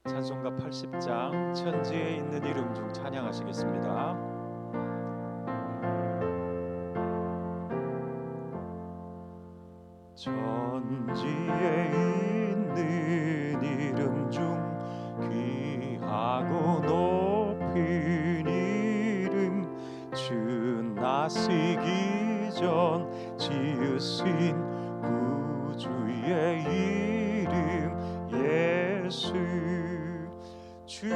찬송가 80장 천지에 있는 이름 중 찬양하시겠습니다. 천지에 있는 이름 중 귀하고 높은 이름, 주 나시기 전 지으신 구주의 이름 예수. 주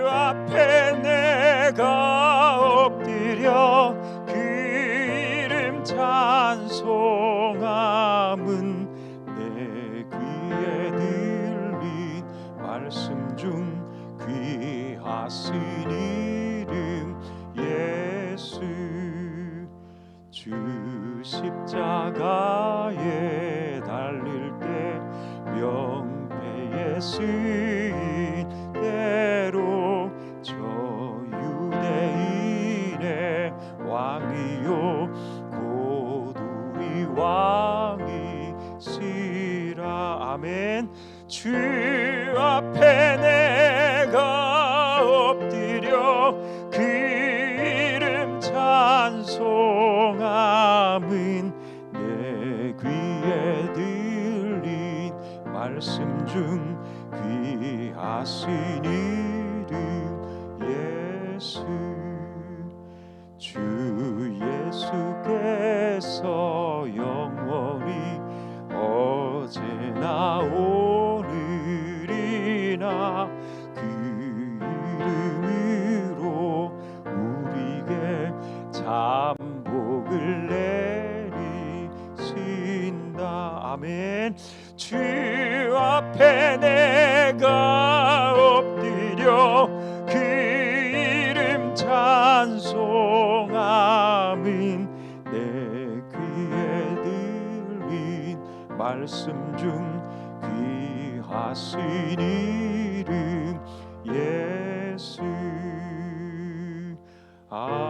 앞에 내가 엎드려 그 이름 찬송함은 내 귀에 들린 말씀 중 귀하신 이름 예수. 주 십자가에 달릴 때 명패에 쓰인 대로 저 유대인의 왕이요 곧 우리 왕이시라. 아멘. 주 앞에 내가 엎드려 그 이름 찬송함은 내 귀에 들린 말씀 중 귀하신 이름 예수. 주 예수께서 영원히 어제나 오늘이나 그 이름으로 우리에게 잠복을 내리신다. 아멘. 주 앞에 내가 엎드려 그 이름 찬송함은 내 귀에 들린 말씀 중 귀하신 이름 예수. 아멘.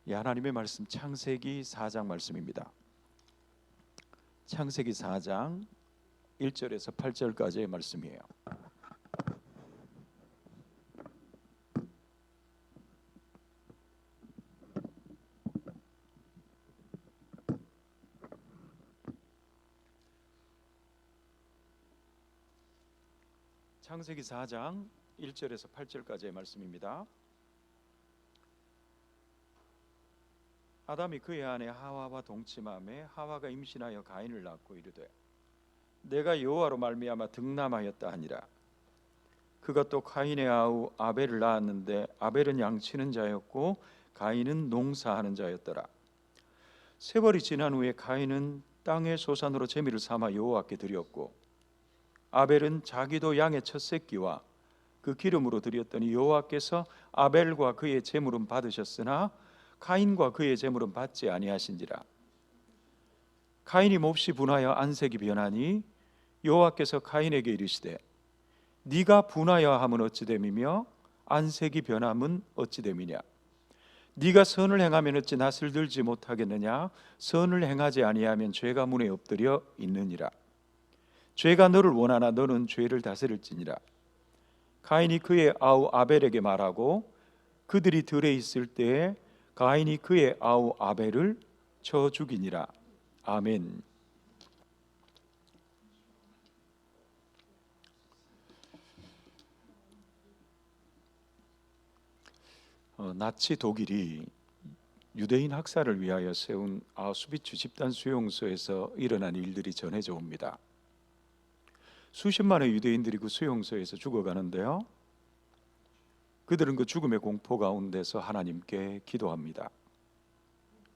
이 하나님의 말씀 창세기 4장 말씀입니다. 창세기 4장 1절에서 8절까지의 말씀이에요. 창세기 4장 1절에서 8절까지의 말씀입니다. 아담이 그의 아내 하와와 동침하매 하와가 임신하여 가인을 낳고 이르되 내가 여호와로 말미암아 득남하였다 하니라. 그가 또 가인의 아우 아벨을 낳았는데 아벨은 양치는 자였고 가인은 농사하는 자였더라. 세월이 지난 후에 가인은 땅의 소산으로 제미를 삼아 여호와께 드렸고 아벨은 자기도 양의 첫 새끼와 그 기름으로 드렸더니 여호와께서 아벨과 그의 제물은 받으셨으나 가인과 그의 제물은 받지 아니하신지라. 가인이 몹시 분하여 안색이 변하니 여호와께서 가인에게 이르시되 네가 분하여 함은 어찌 됨이며 안색이 변함은 어찌 됨이냐. 네가 선을 행하면 어찌 낯을 들지 못하겠느냐. 선을 행하지 아니하면 죄가 문에 엎드려 있느니라. 죄가 너를 원하나 너는 죄를 다스릴지니라. 가인이 그의 아우 아벨에게 말하고 그들이 들에 있을 때에 가인이 그의 아우 아벨을 쳐 죽이니라. 아멘. 나치 독일이 유대인 학살을 위하여 세운 아우슈비츠 집단 수용소에서 일어난 일들이 전해져 옵니다. 수십만의 유대인들이 그 수용소에서 죽어가는데요, 그들은 그 죽음의 공포 가운데서 하나님께 기도합니다.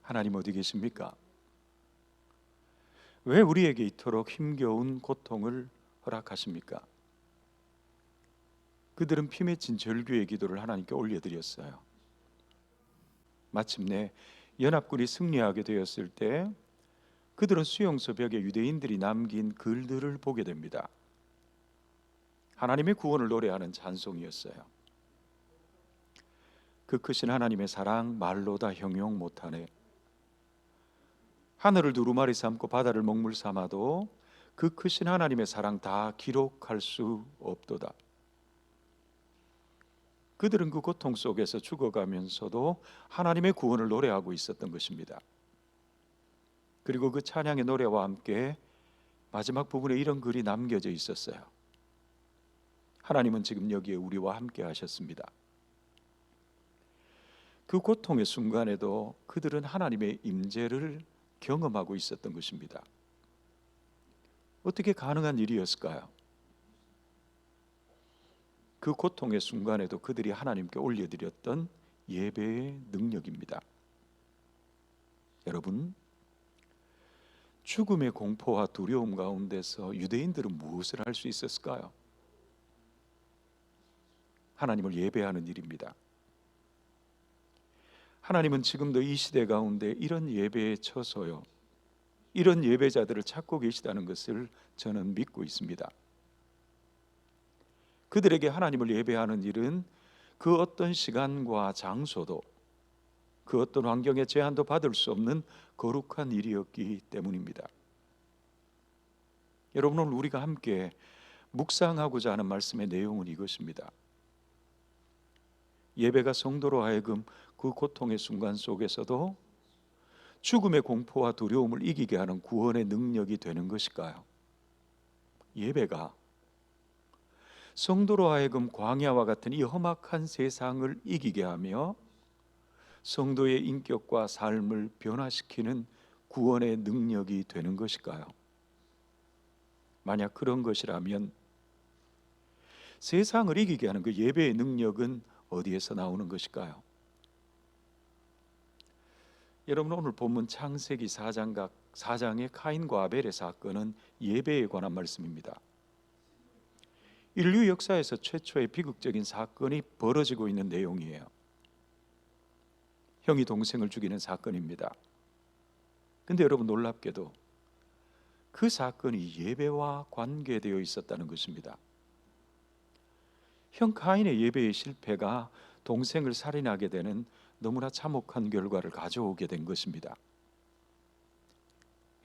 하나님 어디 계십니까? 왜 우리에게 이토록 힘겨운 고통을 허락하십니까? 그들은 피 맺힌 절규의 기도를 하나님께 올려드렸어요. 마침내 연합군이 승리하게 되었을 때 그들은 수용소 벽에 유대인들이 남긴 글들을 보게 됩니다. 하나님의 구원을 노래하는 찬송이었어요. 그 크신 하나님의 사랑 말로 다 형용 못하네. 하늘을 두루마리 삼고 바다를 먹물 삼아도 그 크신 하나님의 사랑 다 기록할 수 없도다. 그들은 그 고통 속에서 죽어가면서도 하나님의 구원을 노래하고 있었던 것입니다. 그리고 그 찬양의 노래와 함께 마지막 부분에 이런 글이 남겨져 있었어요. 하나님은 지금 여기에 우리와 함께 하셨습니다. 그 고통의 순간에도 그들은 하나님의 임재를 경험하고 있었던 것입니다. 어떻게 가능한 일이었을까요? 그 고통의 순간에도 그들이 하나님께 올려드렸던 예배의 능력입니다. 여러분, 죽음의 공포와 두려움 가운데서 유대인들은 무엇을 할 수 있었을까요? 하나님을 예배하는 일입니다. 하나님은 지금도 이 시대 가운데 이런 예배에 처서요, 이런 예배자들을 찾고 계시다는 것을 저는 믿고 있습니다. 그들에게 하나님을 예배하는 일은 그 어떤 시간과 장소도, 그 어떤 환경의 제한도 받을 수 없는 거룩한 일이었기 때문입니다. 여러분, 오늘 우리가 함께 묵상하고자 하는 말씀의 내용은 이것입니다. 예배가 성도로 하여금 그 고통의 순간 속에서도 죽음의 공포와 두려움을 이기게 하는 구원의 능력이 되는 것일까요? 예배가 성도로 하여금 광야와 같은 이 험악한 세상을 이기게 하며 성도의 인격과 삶을 변화시키는 구원의 능력이 되는 것일까요? 만약 그런 것이라면 세상을 이기게 하는 그 예배의 능력은 어디에서 나오는 것일까요? 여러분, 오늘 본문 창세기 4장의 카인과 아벨의 사건은 예배에 관한 말씀입니다. 인류 역사에서 최초의 비극적인 사건이 벌어지고 있는 내용이에요. 형이 동생을 죽이는 사건입니다. 근데 여러분, 놀랍게도 그 사건이 예배와 관계되어 있었다는 것입니다. 형 카인의 예배의 실패가 동생을 살인하게 되는 너무나 참혹한 결과를 가져오게 된 것입니다.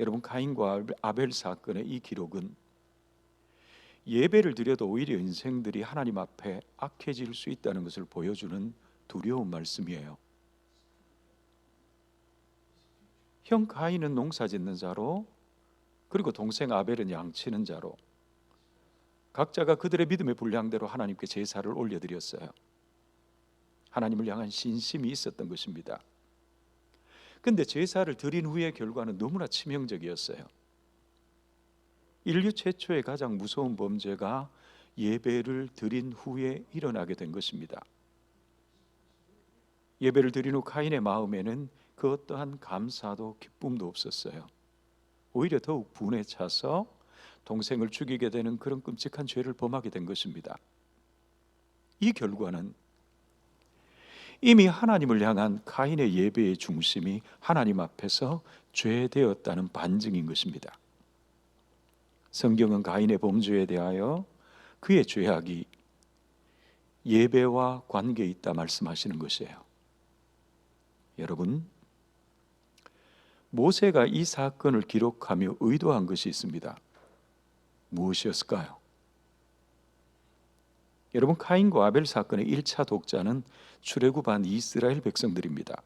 여러분, 카인과 아벨 사건의 이 기록은 예배를 드려도 오히려 인생들이 하나님 앞에 악해질 수 있다는 것을 보여주는 두려운 말씀이에요. 형 가인은 농사 짓는 자로, 그리고 동생 아벨은 양치는 자로 각자가 그들의 믿음의 분량대로 하나님께 제사를 올려드렸어요. 하나님을 향한 신심이 있었던 것입니다. 근데 제사를 드린 후의 결과는 너무나 치명적이었어요. 인류 최초의 가장 무서운 범죄가 예배를 드린 후에 일어나게 된 것입니다. 예배를 드린 후 카인의 마음에는 그 어떠한 감사도 기쁨도 없었어요. 오히려 더욱 분에 차서 동생을 죽이게 되는 그런 끔찍한 죄를 범하게 된 것입니다. 이 결과는 이미 하나님을 향한 카인의 예배의 중심이 하나님 앞에서 죄되었다는 반증인 것입니다. 성경은 가인의 범죄에 대하여 그의 죄악이 예배와 관계에 있다 말씀하시는 것이에요. 여러분, 모세가 이 사건을 기록하며 의도한 것이 있습니다. 무엇이었을까요? 여러분, 카인과 아벨 사건의 1차 독자는 출애굽한 이스라엘 백성들입니다.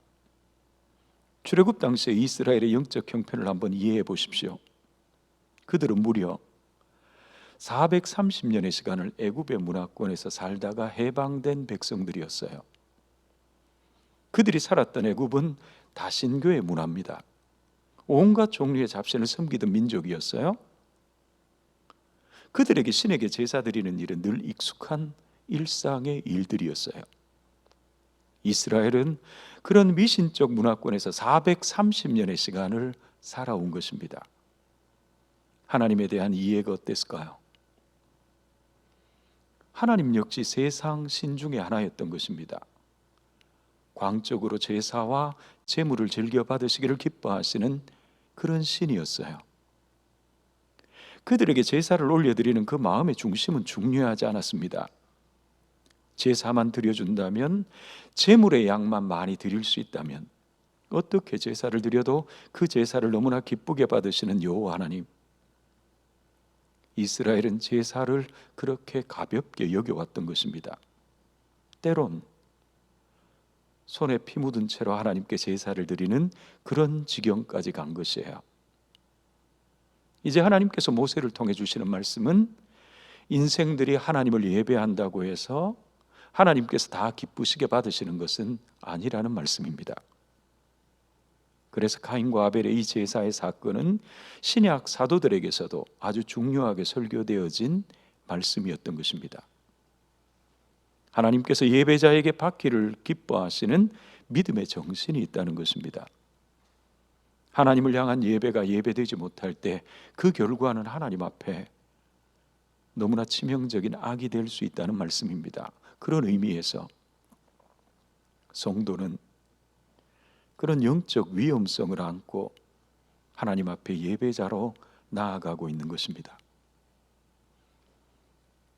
출애굽 당시에 이스라엘의 영적 형편을 한번 이해해 보십시오. 그들은 무려 430년의 시간을 애굽의 문화권에서 살다가 해방된 백성들이었어요. 그들이 살았던 애굽은 다신교의 문화입니다. 온갖 종류의 잡신을 섬기던 민족이었어요. 그들에게 신에게 제사 드리는 일은 늘 익숙한 일상의 일들이었어요. 이스라엘은 그런 미신적 문화권에서 430년의 시간을 살아온 것입니다. 하나님에 대한 이해가 어땠을까요? 하나님 역시 세상 신 중에 하나였던 것입니다. 광적으로 제사와 제물을 즐겨 받으시기를 기뻐하시는 그런 신이었어요. 그들에게 제사를 올려드리는 그 마음의 중심은 중요하지 않았습니다. 제사만 드려준다면, 제물의 양만 많이 드릴 수 있다면, 어떻게 제사를 드려도 그 제사를 너무나 기쁘게 받으시는 여호와 하나님, 이스라엘은 제사를 그렇게 가볍게 여겨왔던 것입니다. 때론 손에 피 묻은 채로 하나님께 제사를 드리는 그런 지경까지 간 것이에요. 이제 하나님께서 모세를 통해 주시는 말씀은 인생들이 하나님을 예배한다고 해서 하나님께서 다 기쁘시게 받으시는 것은 아니라는 말씀입니다. 그래서 가인과 아벨의 이 제사의 사건은 신약 사도들에게서도 아주 중요하게 설교되어진 말씀이었던 것입니다. 하나님께서 예배자에게 받기를 기뻐하시는 믿음의 정신이 있다는 것입니다. 하나님을 향한 예배가 예배되지 못할 때 그 결과는 하나님 앞에 너무나 치명적인 악이 될 수 있다는 말씀입니다. 그런 의미에서 성도는 그런 영적 위험성을 안고 하나님 앞에 예배자로 나아가고 있는 것입니다.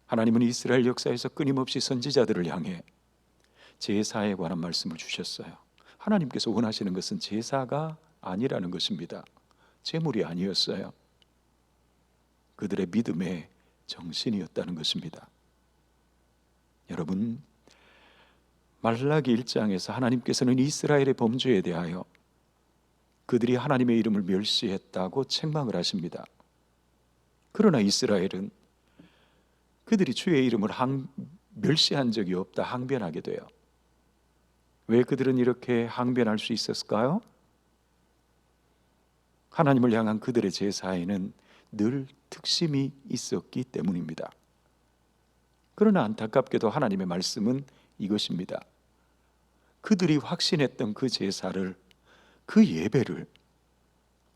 하나님은 이스라엘 역사에서 끊임없이 선지자들을 향해 제사에 관한 말씀을 주셨어요. 하나님께서 원하시는 것은 제사가 아니라는 것입니다. 제물이 아니었어요. 그들의 믿음의 정신이었다는 것입니다. 여러분, 말라기 1장에서 하나님께서는 이스라엘의 범죄에 대하여 그들이 하나님의 이름을 멸시했다고 책망을 하십니다. 그러나 이스라엘은 그들이 주의 이름을 멸시한 적이 없다 항변하게 돼요. 왜 그들은 이렇게 항변할 수 있었을까요? 하나님을 향한 그들의 제사에는 늘 특심이 있었기 때문입니다. 그러나 안타깝게도 하나님의 말씀은 이것입니다. 그들이 확신했던 그 제사를, 그 예배를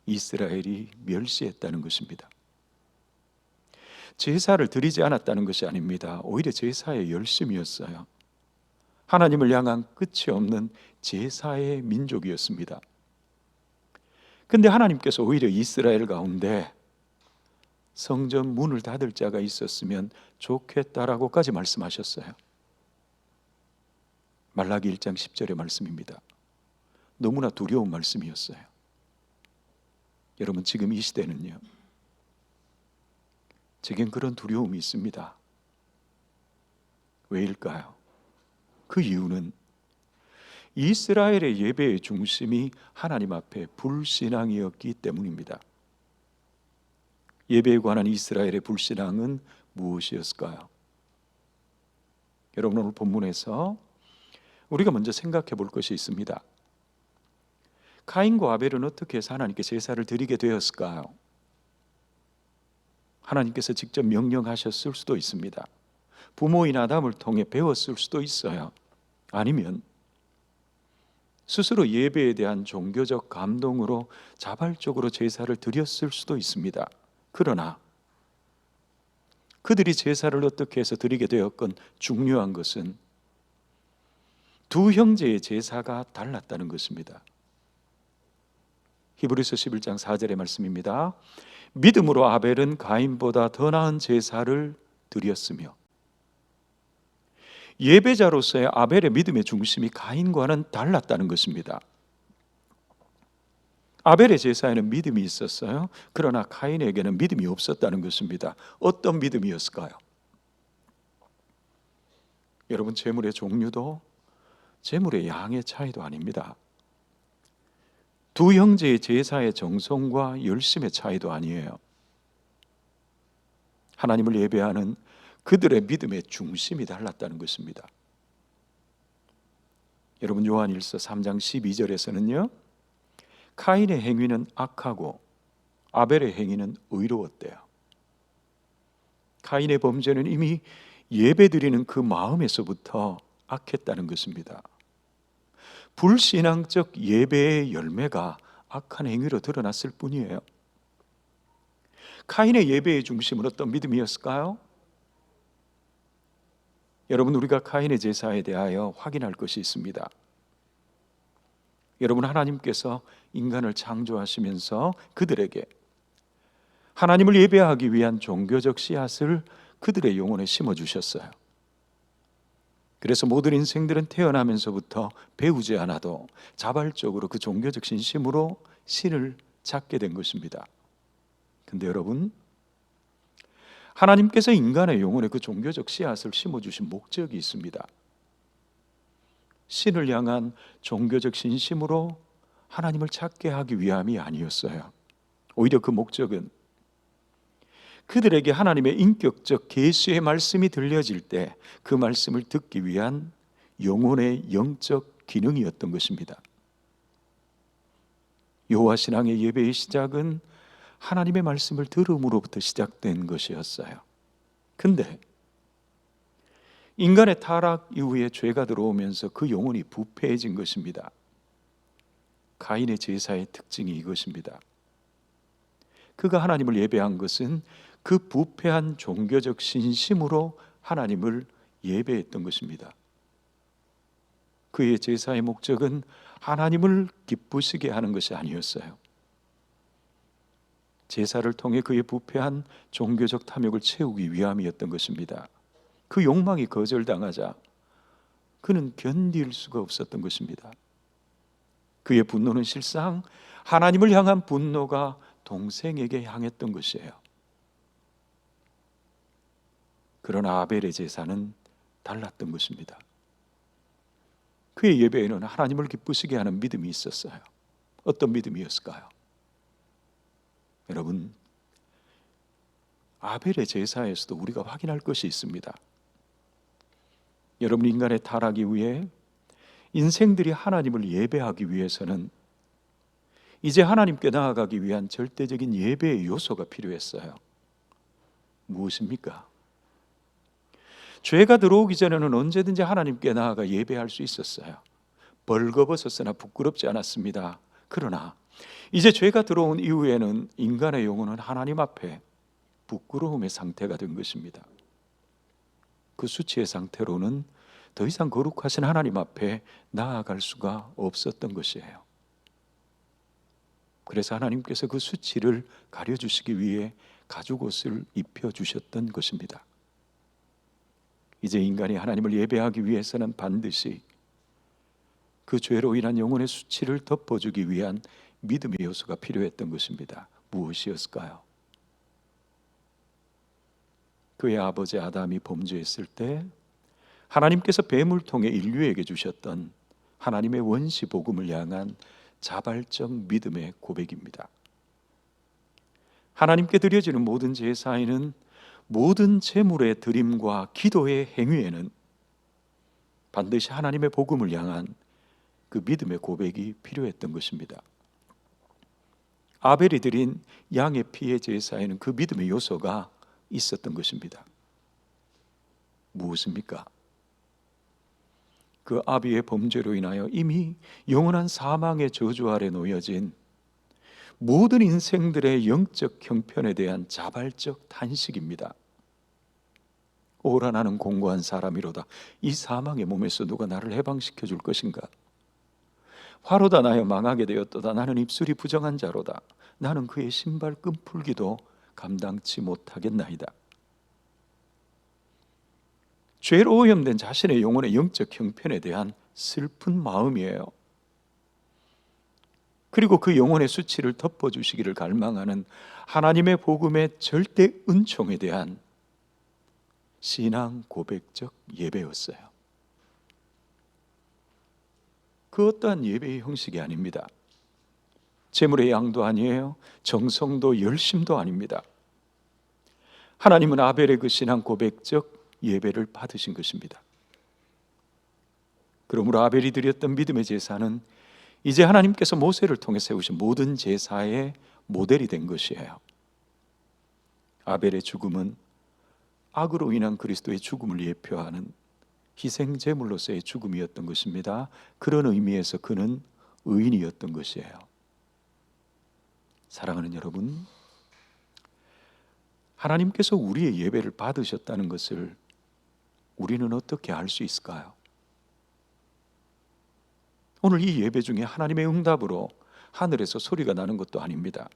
이스라엘이 멸시했다는 것입니다. 제사를 드리지 않았다는 것이 아닙니다. 오히려 제사의 열심이었어요. 하나님을 향한 끝이 없는 제사의 민족이었습니다. 근데 하나님께서 오히려 이스라엘 가운데 성전 문을 닫을 자가 있었으면 좋겠다라고까지 말씀하셨어요. 말라기 1장 10절의 말씀입니다. 너무나 두려운 말씀이었어요. 여러분, 지금 이 시대는요, 제겐 그런 두려움이 있습니다. 왜일까요? 그 이유는 이스라엘의 예배의 중심이 하나님 앞에 불신앙이었기 때문입니다. 예배에 관한 이스라엘의 불신앙은 무엇이었을까요? 여러분, 오늘 본문에서 우리가 먼저 생각해 볼 것이 있습니다. 가인과 아벨은 어떻게 해서 하나님께 제사를 드리게 되었을까요? 하나님께서 직접 명령하셨을 수도 있습니다. 부모인 아담을 통해 배웠을 수도 있어요. 아니면 스스로 예배에 대한 종교적 감동으로 자발적으로 제사를 드렸을 수도 있습니다. 그러나 그들이 제사를 어떻게 해서 드리게 되었건 중요한 것은 두 형제의 제사가 달랐다는 것입니다. 히브리서 11장 4절의 말씀입니다. 믿음으로 아벨은 가인보다 더 나은 제사를 드렸으며, 예배자로서의 아벨의 믿음의 중심이 가인과는 달랐다는 것입니다. 아벨의 제사에는 믿음이 있었어요. 그러나 가인에게는 믿음이 없었다는 것입니다. 어떤 믿음이었을까요? 여러분, 제물의 종류도 제물의 양의 차이도 아닙니다. 두 형제의 제사의 정성과 열심의 차이도 아니에요. 하나님을 예배하는 그들의 믿음의 중심이 달랐다는 것입니다. 여러분, 요한일서 3장 12절에서는요, 가인의 행위는 악하고 아벨의 행위는 의로웠대요. 가인의 범죄는 이미 예배드리는 그 마음에서부터 악했다는 것입니다. 불신앙적 예배의 열매가 악한 행위로 드러났을 뿐이에요. 가인의 예배의 중심은 어떤 믿음이었을까요? 여러분, 우리가 가인의 제사에 대하여 확인할 것이 있습니다. 여러분, 하나님께서 인간을 창조하시면서 그들에게 하나님을 예배하기 위한 종교적 씨앗을 그들의 영혼에 심어주셨어요. 그래서 모든 인생들은 태어나면서부터 배우지 않아도 자발적으로 그 종교적 신심으로 신을 찾게 된 것입니다. 근데 여러분, 하나님께서 인간의 영혼에 그 종교적 씨앗을 심어주신 목적이 있습니다. 신을 향한 종교적 신심으로 하나님을 찾게 하기 위함이 아니었어요. 오히려 그 목적은 그들에게 하나님의 인격적 계시의 말씀이 들려질 때 그 말씀을 듣기 위한 영혼의 영적 기능이었던 것입니다. 여호와 신앙의 예배의 시작은 하나님의 말씀을 들음으로부터 시작된 것이었어요. 근데 인간의 타락 이후에 죄가 들어오면서 그 영혼이 부패해진 것입니다. 가인의 제사의 특징이 이것입니다. 그가 하나님을 예배한 것은 그 부패한 종교적 신심으로 하나님을 예배했던 것입니다. 그의 제사의 목적은 하나님을 기쁘시게 하는 것이 아니었어요. 제사를 통해 그의 부패한 종교적 탐욕을 채우기 위함이었던 것입니다. 그 욕망이 거절당하자 그는 견딜 수가 없었던 것입니다. 그의 분노는 실상 하나님을 향한 분노가 동생에게 향했던 것이에요. 그러나 아벨의 제사는 달랐던 것입니다. 그의 예배에는 하나님을 기쁘시게 하는 믿음이 있었어요. 어떤 믿음이었을까요? 여러분, 아벨의 제사에서도 우리가 확인할 것이 있습니다. 여러분, 인간의 타락 이후에 인생들이 하나님을 예배하기 위해서는 이제 하나님께 나아가기 위한 절대적인 예배의 요소가 필요했어요. 무엇입니까? 죄가 들어오기 전에는 언제든지 하나님께 나아가 예배할 수 있었어요. 벌거벗었으나 부끄럽지 않았습니다. 그러나 이제 죄가 들어온 이후에는 인간의 영혼은 하나님 앞에 부끄러움의 상태가 된 것입니다. 그 수치의 상태로는 더 이상 거룩하신 하나님 앞에 나아갈 수가 없었던 것이에요. 그래서 하나님께서 그 수치를 가려주시기 위해 가죽옷을 입혀주셨던 것입니다. 이제 인간이 하나님을 예배하기 위해서는 반드시 그 죄로 인한 영혼의 수치를 덮어주기 위한 믿음의 요소가 필요했던 것입니다. 무엇이었을까요? 그의 아버지 아담이 범죄했을 때 하나님께서 뱀을 통해 인류에게 주셨던 하나님의 원시 복음을 향한 자발적 믿음의 고백입니다. 하나님께 드려지는 모든 제사에는, 모든 제물의 드림과 기도의 행위에는 반드시 하나님의 복음을 향한 그 믿음의 고백이 필요했던 것입니다. 아벨이 드린 양의 피의 제사에는 그 믿음의 요소가 있었던 것입니다. 무엇입니까? 그 아비의 범죄로 인하여 이미 영원한 사망의 저주 아래 놓여진 모든 인생들의 영적 형편에 대한 자발적 탄식입니다. 오라 나는 공고한 사람이로다. 이 사망의 몸에서 누가 나를 해방시켜 줄 것인가? 화로다 나여 망하게 되었도다. 나는 입술이 부정한 자로다. 나는 그의 신발 끈풀기도 감당치 못하겠나이다. 죄로 오염된 자신의 영혼의 영적 형편에 대한 슬픈 마음이에요. 그리고 그 영혼의 수치를 덮어주시기를 갈망하는 하나님의 복음의 절대 은총에 대한 신앙 고백적 예배였어요. 그 어떠한 예배의 형식이 아닙니다. 제물의 양도 아니에요. 정성도 열심도 아닙니다. 하나님은 아벨의 그 신앙 고백적 예배를 받으신 것입니다. 그러므로 아벨이 드렸던 믿음의 제사는 이제 하나님께서 모세를 통해 세우신 모든 제사의 모델이 된 것이에요. 아벨의 죽음은 악으로 인한 그리스도의 죽음을 예표하는 희생 제물로서의 죽음이었던 것입니다. 그런 의미에서 그는 의인이었던 것이에요. 사랑하는 여러분, 하나님께서 우리의 예배를 받으셨다는 것을 우리는 어떻게 알 수 있을까요? 오늘 이 예배 중에 하나님의 응답으로 하늘에서 소리가 나는 것도 아닙니다.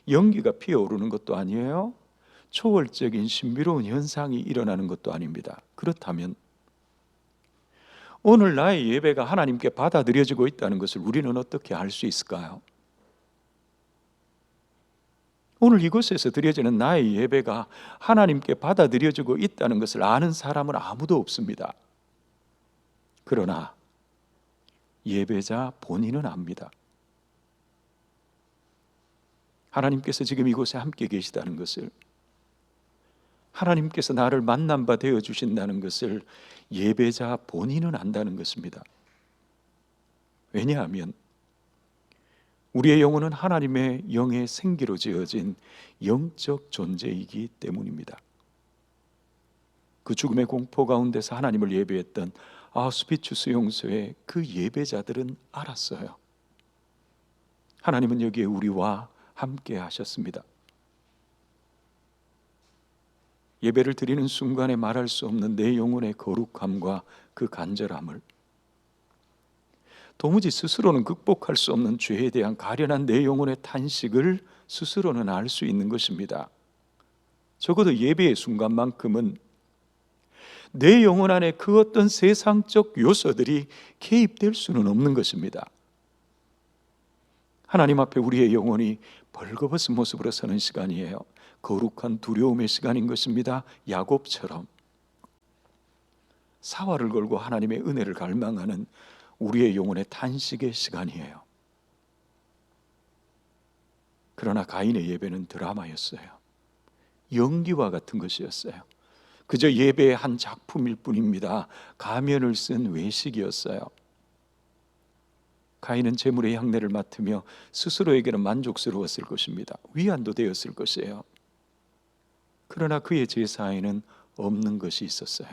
연기가 피어오르는 것도 아니에요. 초월적인 신비로운 현상이 일어나는 것도 아닙니다. 그렇다면 오늘 나의 예배가 하나님께 받아들여지고 있다는 것을 우리는 어떻게 알 수 있을까요? 오늘 이곳에서 드려지는 나의 예배가 하나님께 받아들여지고 있다는 것을 아는 사람은 아무도 없습니다. 그러나 예배자 본인은 압니다. 하나님께서 지금 이곳에 함께 계시다는 것을, 하나님께서 나를 만난 바 되어 주신다는 것을 예배자 본인은 안다는 것입니다. 왜냐하면 우리의 영혼은 하나님의 영의 생기로 지어진 영적 존재이기 때문입니다. 그 죽음의 공포 가운데서 하나님을 예배했던 아우슈비츠 수용소의 그 예배자들은 알았어요. 하나님은 여기에 우리와 함께 하셨습니다. 예배를 드리는 순간에 말할 수 없는 내 영혼의 거룩함과 그 간절함을, 도무지 스스로는 극복할 수 없는 죄에 대한 가련한 내 영혼의 탄식을 스스로는 알 수 있는 것입니다. 적어도 예배의 순간만큼은 내 영혼 안에 그 어떤 세상적 요소들이 개입될 수는 없는 것입니다. 하나님 앞에 우리의 영혼이 벌거벗은 모습으로 서는 시간이에요. 거룩한 두려움의 시간인 것입니다. 야곱처럼 사활을 걸고 하나님의 은혜를 갈망하는 우리의 영혼의 탄식의 시간이에요. 그러나 가인의 예배는 드라마였어요. 연기와 같은 것이었어요. 그저 예배의 한 작품일 뿐입니다. 가면을 쓴 외식이었어요. 가인은 제물의 향내를 맡으며 스스로에게는 만족스러웠을 것입니다. 위안도 되었을 것이에요. 그러나 그의 제사에는 없는 것이 있었어요.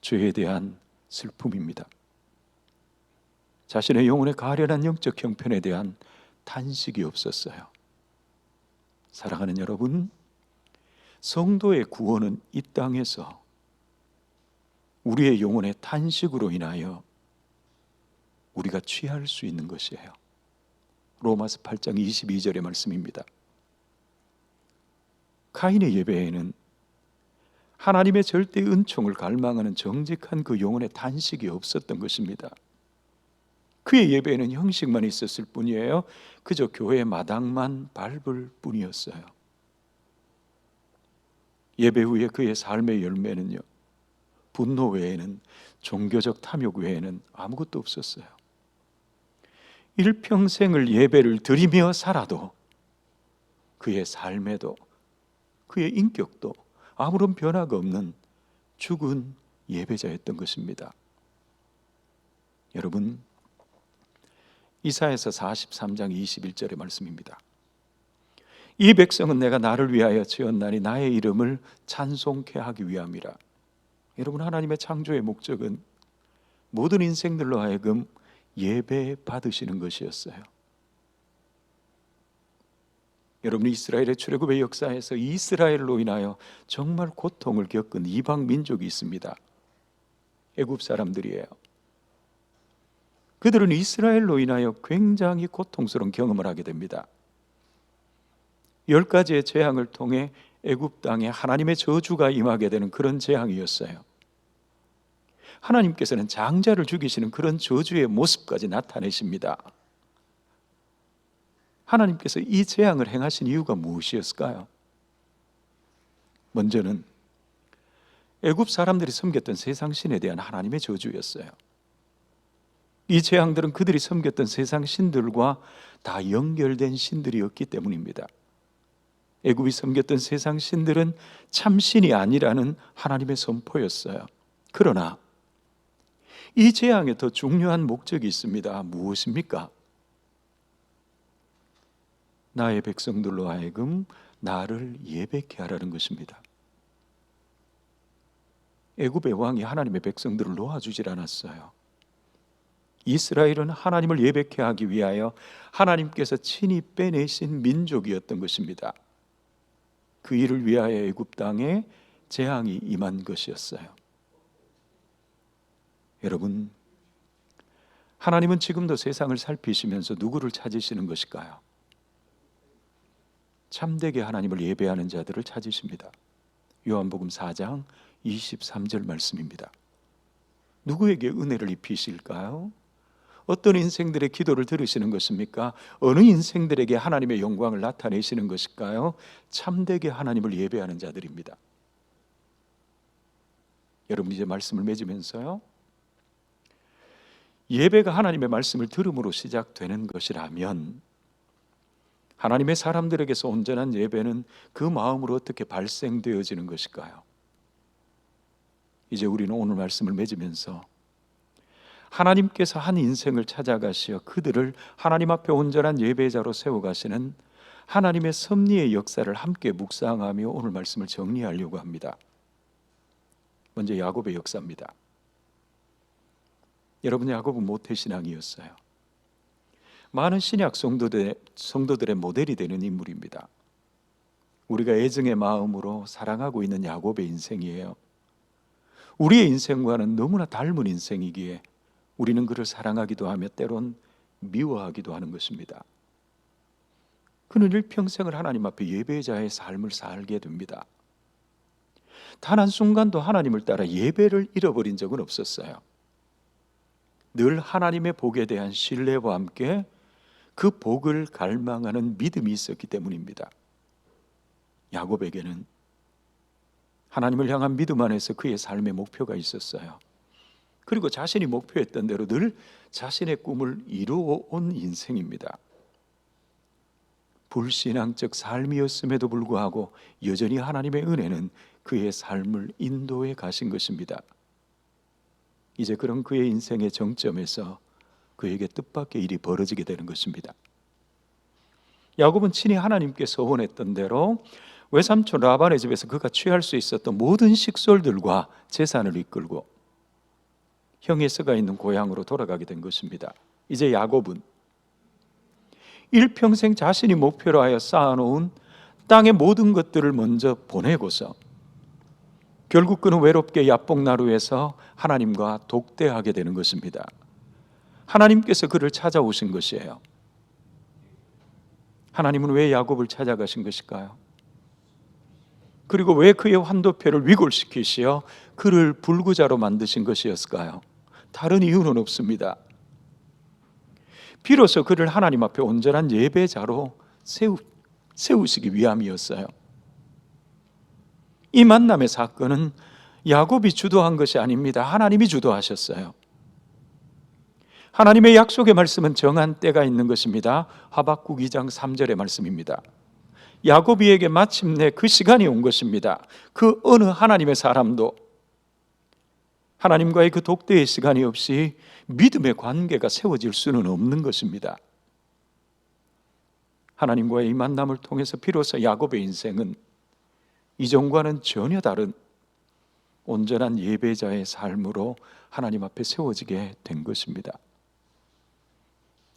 죄에 대한 슬픔입니다. 자신의 영혼의 가련한 영적 형편에 대한 탄식이 없었어요. 사랑하는 여러분, 성도의 구원은 이 땅에서 우리의 영혼의 탄식으로 인하여 우리가 취할 수 있는 것이에요. 로마서 8장 22절의 말씀입니다. 가인의 예배에는 하나님의 절대 은총을 갈망하는 정직한 그 영혼의 탄식이 없었던 것입니다. 그의 예배에는 형식만 있었을 뿐이에요. 그저 교회 마당만 밟을 뿐이었어요. 예배 후에 그의 삶의 열매는요, 분노 외에는, 종교적 탐욕 외에는 아무것도 없었어요. 일평생을 예배를 드리며 살아도 그의 삶에도 그의 인격도 아무런 변화가 없는 죽은 예배자였던 것입니다. 여러분, 이사야서 43장 21절의 말씀입니다. 이 백성은 내가 나를 위하여 지었나니 나의 이름을 찬송케 하기 위함이라. 여러분, 하나님의 창조의 목적은 모든 인생들로 하여금 예배 받으시는 것이었어요. 여러분, 이스라엘의 출애굽의 역사에서 이스라엘로 인하여 정말 고통을 겪은 이방 민족이 있습니다. 애굽 사람들이에요. 그들은 이스라엘로 인하여 굉장히 고통스러운 경험을 하게 됩니다. 10가지의 재앙을 통해 애굽 땅에 하나님의 저주가 임하게 되는 그런 재앙이었어요. 하나님께서는 장자를 죽이시는 그런 저주의 모습까지 나타내십니다. 하나님께서 이 재앙을 행하신 이유가 무엇이었을까요? 먼저는 애굽 사람들이 섬겼던 세상 신에 대한 하나님의 저주였어요. 이 재앙들은 그들이 섬겼던 세상 신들과 다 연결된 신들이었기 때문입니다. 애굽이 섬겼던 세상 신들은 참신이 아니라는 하나님의 선포였어요. 그러나 이 재앙에 더 중요한 목적이 있습니다. 무엇입니까? 나의 백성들로 하여금 나를 예배케 하라는 것입니다. 애굽의 왕이 하나님의 백성들을 놓아주질 않았어요. 이스라엘은 하나님을 예배케 하기 위하여 하나님께서 친히 빼내신 민족이었던 것입니다. 그 일을 위하여 애굽 땅에 재앙이 임한 것이었어요. 여러분, 하나님은 지금도 세상을 살피시면서 누구를 찾으시는 것일까요? 참되게 하나님을 예배하는 자들을 찾으십니다. 요한복음 4장 23절 말씀입니다. 누구에게 은혜를 입히실까요? 어떤 인생들의 기도를 들으시는 것입니까? 어느 인생들에게 하나님의 영광을 나타내시는 것일까요? 참되게 하나님을 예배하는 자들입니다. 여러분, 이제 말씀을 맺으면서요, 예배가 하나님의 말씀을 들음으로 시작되는 것이라면 하나님의 사람들에게서 온전한 예배는 그 마음으로 어떻게 발생되어지는 것일까요? 이제 우리는 오늘 말씀을 맺으면서 하나님께서 한 인생을 찾아가시어 그들을 하나님 앞에 온전한 예배자로 세워가시는 하나님의 섭리의 역사를 함께 묵상하며 오늘 말씀을 정리하려고 합니다. 먼저 야곱의 역사입니다. 여러분, 야곱은 모태신앙이었어요. 많은 신약 성도들의 모델이 되는 인물입니다. 우리가 애증의 마음으로 사랑하고 있는 야곱의 인생이에요. 우리의 인생과는 너무나 닮은 인생이기에 우리는 그를 사랑하기도 하며 때론 미워하기도 하는 것입니다. 그는 일평생을 하나님 앞에 예배자의 삶을 살게 됩니다. 단 한순간도 하나님을 따라 예배를 잃어버린 적은 없었어요. 늘 하나님의 복에 대한 신뢰와 함께 그 복을 갈망하는 믿음이 있었기 때문입니다. 야곱에게는 하나님을 향한 믿음 안에서 그의 삶의 목표가 있었어요. 그리고 자신이 목표했던 대로 늘 자신의 꿈을 이루어온 인생입니다. 불신앙적 삶이었음에도 불구하고 여전히 하나님의 은혜는 그의 삶을 인도해 가신 것입니다. 이제 그런 그의 인생의 정점에서 그에게 뜻밖의 일이 벌어지게 되는 것입니다. 야곱은 친히 하나님께서 원했던 대로 외삼촌 라반의 집에서 그가 취할 수 있었던 모든 식솔들과 재산을 이끌고 형이 에서가 있는 고향으로 돌아가게 된 것입니다. 이제 야곱은 일평생 자신이 목표로 하여 쌓아놓은 땅의 모든 것들을 먼저 보내고서 결국 그는 외롭게 야복나루에서 하나님과 독대하게 되는 것입니다. 하나님께서 그를 찾아오신 것이에요. 하나님은 왜 야곱을 찾아가신 것일까요? 그리고 왜 그의 환도표를 위골시키시어 그를 불구자로 만드신 것이었을까요? 다른 이유는 없습니다. 비로소 그를 하나님 앞에 온전한 예배자로 세우시기 위함이었어요. 이 만남의 사건은 야곱이 주도한 것이 아닙니다. 하나님이 주도하셨어요. 하나님의 약속의 말씀은 정한 때가 있는 것입니다. 하박국 2장 3절의 말씀입니다. 야곱이에게 마침내 그 시간이 온 것입니다. 그 어느 하나님의 사람도 하나님과의 그 독대의 시간이 없이 믿음의 관계가 세워질 수는 없는 것입니다. 하나님과의 이 만남을 통해서 비로소 야곱의 인생은 이전과는 전혀 다른 온전한 예배자의 삶으로 하나님 앞에 세워지게 된 것입니다.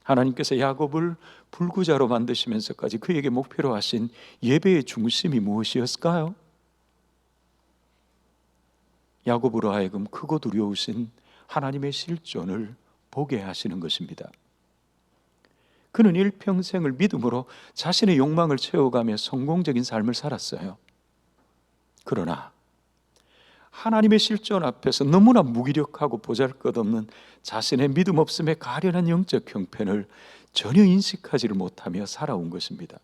하나님께서 야곱을 불구자로 만드시면서까지 그에게 목표로 하신 예배의 중심이 무엇이었을까요? 야곱으로 하여금 크고 두려우신 하나님의 실존을 보게 하시는 것입니다. 그는 일평생을 믿음으로 자신의 욕망을 채워가며 성공적인 삶을 살았어요. 그러나 하나님의 실존 앞에서 너무나 무기력하고 보잘것없는 자신의 믿음 없음에 가련한 영적 형편을 전혀 인식하지를 못하며 살아온 것입니다.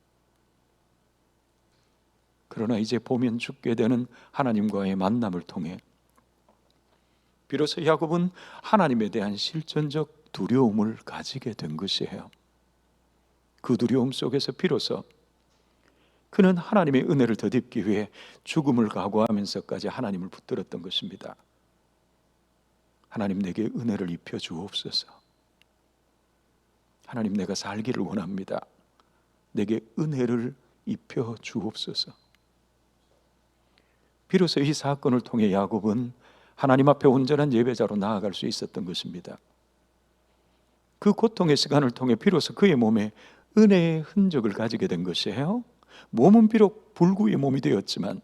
그러나 이제 보면 죽게 되는 하나님과의 만남을 통해 비로소 야곱은 하나님에 대한 실존적 두려움을 가지게 된 것이에요. 그 두려움 속에서 비로소 그는 하나님의 은혜를 덧입기 위해 죽음을 각오하면서까지 하나님을 붙들었던 것입니다. 하나님, 내게 은혜를 입혀 주옵소서. 하나님, 내가 살기를 원합니다. 내게 은혜를 입혀 주옵소서. 비로소 이 사건을 통해 야곱은 하나님 앞에 온전한 예배자로 나아갈 수 있었던 것입니다. 그 고통의 시간을 통해 비로소 그의 몸에 은혜의 흔적을 가지게 된 것이에요. 몸은 비록 불구의 몸이 되었지만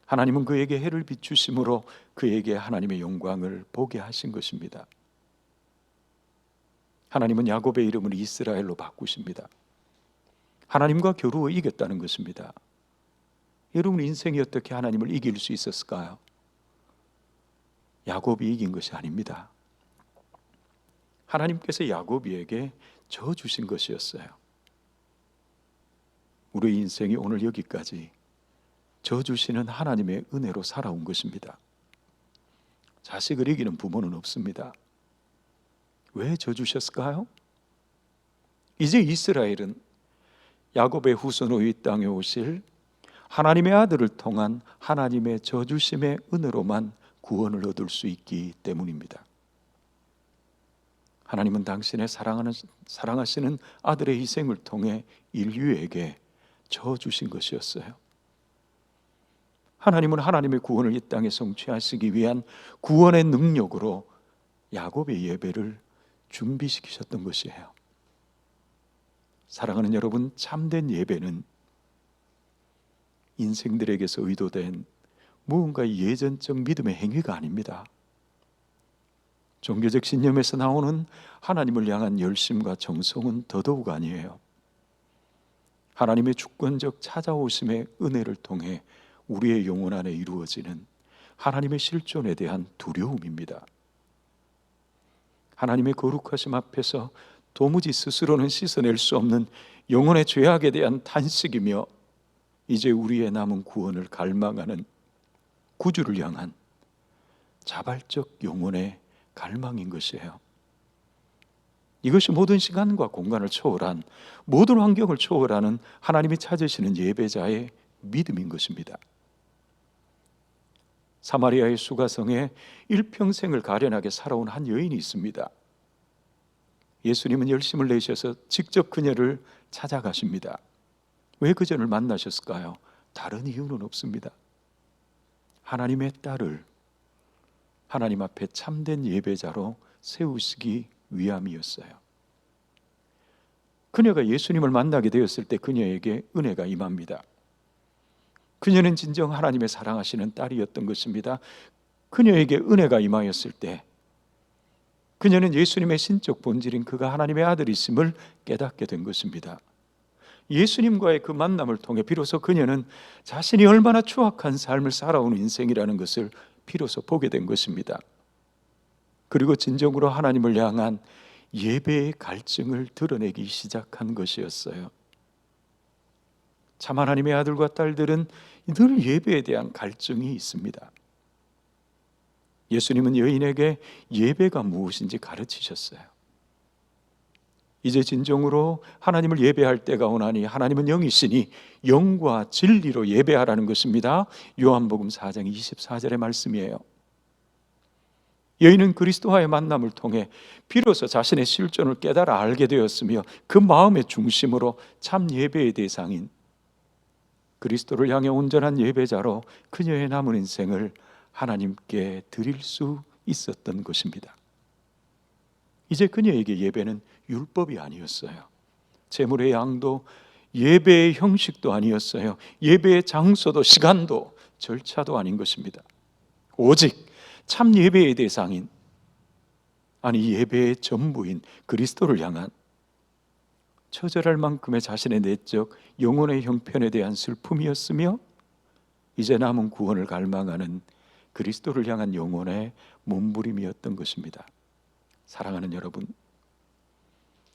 하나님은 그에게 해를 비추심으로 그에게 하나님의 영광을 보게 하신 것입니다. 하나님은 야곱의 이름을 이스라엘로 바꾸십니다. 하나님과 겨루어 이겼다는 것입니다. 여러분, 인생이 어떻게 하나님을 이길 수 있었을까요? 야곱이 이긴 것이 아닙니다. 하나님께서 야곱이에게 져 주신 것이었어요. 우리 인생이 오늘 여기까지 져 주시는 하나님의 은혜로 살아온 것입니다. 자식을 이기는 부모는 없습니다. 왜 져 주셨을까요? 이제 이스라엘은 야곱의 후손으로 이 땅에 오실 하나님의 아들을 통한 하나님의 저주심의 은혜로만 구원을 얻을 수 있기 때문입니다. 하나님은 당신의 사랑하시는 아들의 희생을 통해 인류에게 저주신 것이었어요. 하나님은 하나님의 구원을 이 땅에 성취하시기 위한 구원의 능력으로 야곱의 예배를 준비시키셨던 것이에요. 사랑하는 여러분, 참된 예배는 인생들에게서 의도된 무언가 예전적 믿음의 행위가 아닙니다. 종교적 신념에서 나오는 하나님을 향한 열심과 정성은 더더욱 아니에요. 하나님의 주권적 찾아오심의 은혜를 통해 우리의 영혼 안에 이루어지는 하나님의 실존에 대한 두려움입니다. 하나님의 거룩하심 앞에서 도무지 스스로는 씻어낼 수 없는 영혼의 죄악에 대한 탄식이며 이제 우리의 남은 구원을 갈망하는 구주를 향한 자발적 영혼의 갈망인 것이에요. 이것이 모든 시간과 공간을 초월한, 모든 환경을 초월하는 하나님이 찾으시는 예배자의 믿음인 것입니다. 사마리아의 수가성에 일평생을 가련하게 살아온 한 여인이 있습니다. 예수님은 열심을 내셔서 직접 그녀를 찾아가십니다. 왜 그녀를 만나셨을까요? 다른 이유는 없습니다. 하나님의 딸을 하나님 앞에 참된 예배자로 세우시기 위함이었어요. 그녀가 예수님을 만나게 되었을 때 그녀에게 은혜가 임합니다. 그녀는 진정 하나님의 사랑하시는 딸이었던 것입니다. 그녀에게 은혜가 임하였을 때 그녀는 예수님의 신적 본질인 그가 하나님의 아들이심을 깨닫게 된 것입니다. 예수님과의 그 만남을 통해 비로소 그녀는 자신이 얼마나 추악한 삶을 살아온 인생이라는 것을 비로소 보게 된 것입니다. 그리고 진정으로 하나님을 향한 예배의 갈증을 드러내기 시작한 것이었어요. 참 하나님의 아들과 딸들은 늘 예배에 대한 갈증이 있습니다. 예수님은 여인에게 예배가 무엇인지 가르치셨어요. 이제 진정으로 하나님을 예배할 때가 오나니 하나님은 영이시니 영과 진리로 예배하라는 것입니다. 요한복음 4장 24절의 말씀이에요. 여인은 그리스도와의 만남을 통해 비로소 자신의 실존을 깨달아 알게 되었으며 그 마음의 중심으로 참 예배의 대상인 그리스도를 향해 온전한 예배자로 그녀의 남은 인생을 하나님께 드릴 수 있었던 것입니다. 이제 그녀에게 예배는 율법이 아니었어요. 제물의 양도 예배의 형식도 아니었어요. 예배의 장소도 시간도 절차도 아닌 것입니다. 오직 참 예배의 대상인, 아니 예배의 전부인 그리스도를 향한 처절할 만큼의 자신의 내적 영혼의 형편에 대한 슬픔이었으며 이제 남은 구원을 갈망하는 그리스도를 향한 영혼의 몸부림이었던 것입니다. 사랑하는 여러분,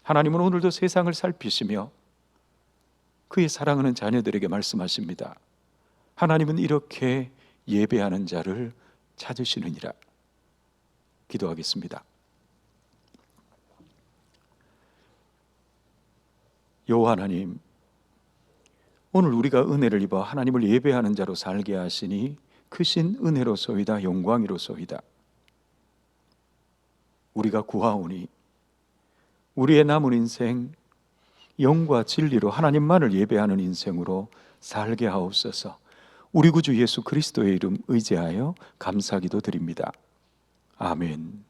하나님은 오늘도 세상을 살피시며 그의 사랑하는 자녀들에게 말씀하십니다. 하나님은 이렇게 예배하는 자를 찾으시느니라. 기도하겠습니다. 여호와 하나님, 오늘 우리가 은혜를 입어 하나님을 예배하는 자로 살게 하시니 크신 은혜로소이다, 영광이로소이다. 우리가 구하오니 우리의 남은 인생 영과 진리로 하나님만을 예배하는 인생으로 살게 하옵소서. 우리 구주 예수 그리스도의 이름 의지하여 감사기도 드립니다. 아멘.